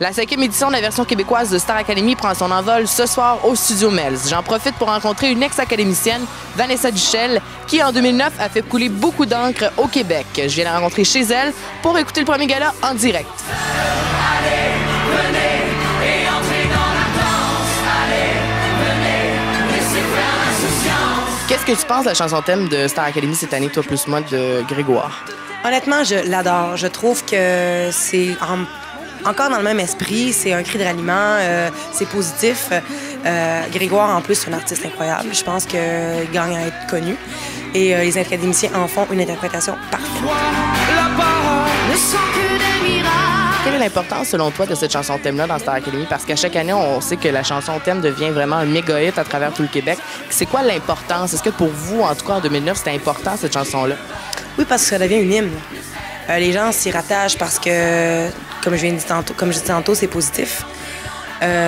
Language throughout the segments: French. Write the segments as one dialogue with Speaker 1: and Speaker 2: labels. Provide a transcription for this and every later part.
Speaker 1: La 5e édition de la version québécoise de Star Academy prend son envol ce soir au Studio Melz. J'en profite pour rencontrer une ex-académicienne, Vanessa Duchel, qui en 2009 a fait couler beaucoup d'encre au Québec. Je viens la rencontrer chez elle pour écouter le premier gala en direct. Allez, venez et entrez dans la danse. Allez, venez, laissez faire l'insouciance. Qu'est-ce que tu penses de la chanson thème de Star Academy cette année, toi plus moi, de Grégoire?
Speaker 2: Honnêtement, je l'adore. Je trouve que c'est encore dans le même esprit. C'est un cri de ralliement. C'est positif. Grégoire, en plus, c'est un artiste incroyable. Je pense qu'il gagne à être connu. Et les académiciens en font une interprétation parfaite.
Speaker 1: Quelle est l'importance, selon toi, de cette chanson thème-là dans Star Academy? Parce qu'à chaque année, on sait que la chanson thème devient vraiment un méga hit à travers tout le Québec. C'est quoi l'importance? Est-ce que pour vous, en tout cas en 2009, c'était important, cette chanson-là?
Speaker 2: Oui, parce que ça devient une hymne. Les gens s'y rattachent parce que, comme je disais tantôt, c'est positif.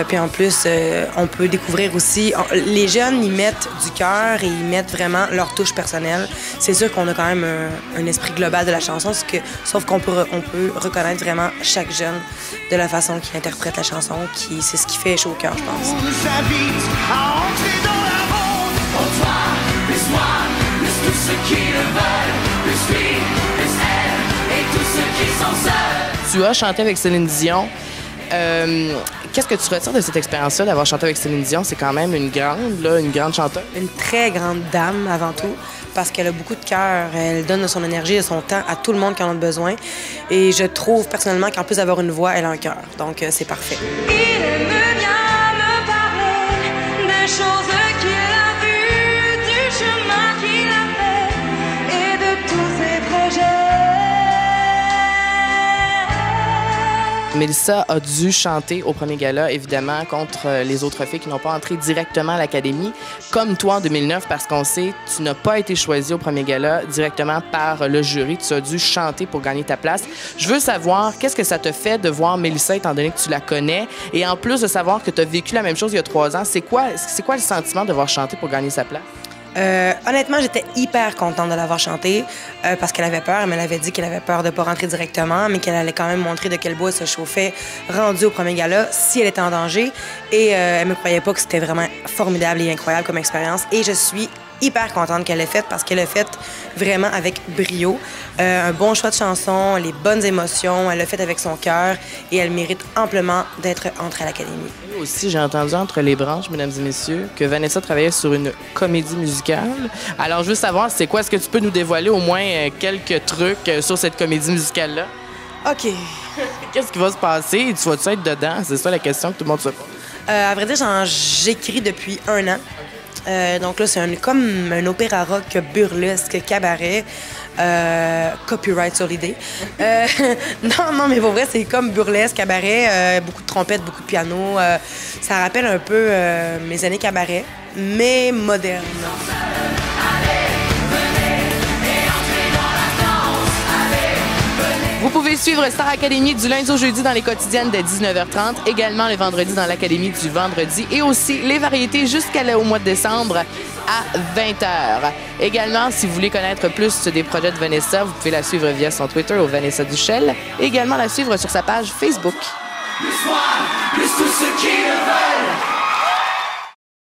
Speaker 2: Puis en plus, on peut découvrir aussi... les jeunes, ils mettent du cœur et ils mettent vraiment leur touche personnelle. C'est sûr qu'on a quand même un esprit global de la chanson, sauf qu'on peut reconnaître vraiment chaque jeune de la façon qu'il interprète la chanson. C'est ce qui fait chaud au cœur, je pense.
Speaker 3: On vous invite à entrer dans la ronde. Pour toi, plus moi, plus tous ceux qui le veulent. Plus lui, plus elle et tous ceux qui sont seuls.
Speaker 1: Tu as chanté avec Céline Dion. Qu'est-ce que tu retires de cette expérience-là d'avoir chanté avec Céline Dion? C'est quand même une grande chanteuse.
Speaker 2: Une très grande dame, avant tout, parce qu'elle a beaucoup de cœur. Elle donne de son énergie et de son temps à tout le monde qui en a besoin. Et je trouve personnellement qu'en plus d'avoir une voix, elle a un cœur. Donc, c'est parfait.
Speaker 4: Il aime bien me parler des choses qu'il a vues, du chemin qu'il a fait et de tous ses projets.
Speaker 1: Mélissa a dû chanter au premier gala, évidemment, contre les autres filles qui n'ont pas entré directement à l'Académie, comme toi en 2009, parce qu'on sait, tu n'as pas été choisie au premier gala directement par le jury. Tu as dû chanter pour gagner ta place. Je veux savoir, qu'est-ce que ça te fait de voir Mélissa, étant donné que tu la connais, et en plus de savoir que tu as vécu la même chose il y a 3 ans, c'est quoi le sentiment de voir chanter pour gagner sa place?
Speaker 2: Honnêtement, j'étais hyper contente de l'avoir chanté parce qu'elle avait peur. Elle me l'avait dit qu'elle avait peur de ne pas rentrer directement, mais qu'elle allait quand même montrer de quel bois elle se chauffait rendue au premier gala si elle était en danger. Et elle me croyait pas que c'était vraiment formidable et incroyable comme expérience. Et je suis hyper contente qu'elle l'ait faite parce qu'elle l'a faite vraiment avec brio. Un bon choix de chanson, les bonnes émotions, elle l'a fait avec son cœur et elle mérite amplement d'être entrée à l'Académie.
Speaker 1: Moi aussi, j'ai entendu entre les branches, mesdames et messieurs, que Vanessa travaillait sur une comédie musicale. Alors, je veux savoir, c'est quoi? Est-ce que tu peux nous dévoiler au moins quelques trucs sur cette comédie musicale-là?
Speaker 2: OK.
Speaker 1: Qu'est-ce qui va se passer? Tu vas-tu être dedans? C'est ça la question que tout le monde se pose.
Speaker 2: À vrai dire, j'écris depuis 1 an. Donc là, c'est comme un opéra rock burlesque cabaret. Copyright sur l'idée. Non, mais pour vrai, c'est comme burlesque, cabaret, beaucoup de trompettes, beaucoup de piano. Ça rappelle un peu mes années cabaret, mais moderne.
Speaker 1: Vous pouvez suivre Star Academy du lundi au jeudi dans les quotidiennes dès 19h30, également le vendredi dans l'Académie du vendredi et aussi les variétés jusqu'au mois de décembre à 20h. Également, si vous voulez connaître plus des projets de Vanessa, vous pouvez la suivre via son Twitter au Vanessa Duchel et également la suivre sur sa page Facebook.
Speaker 3: Plus moi, plus tous ceux qui le veulent.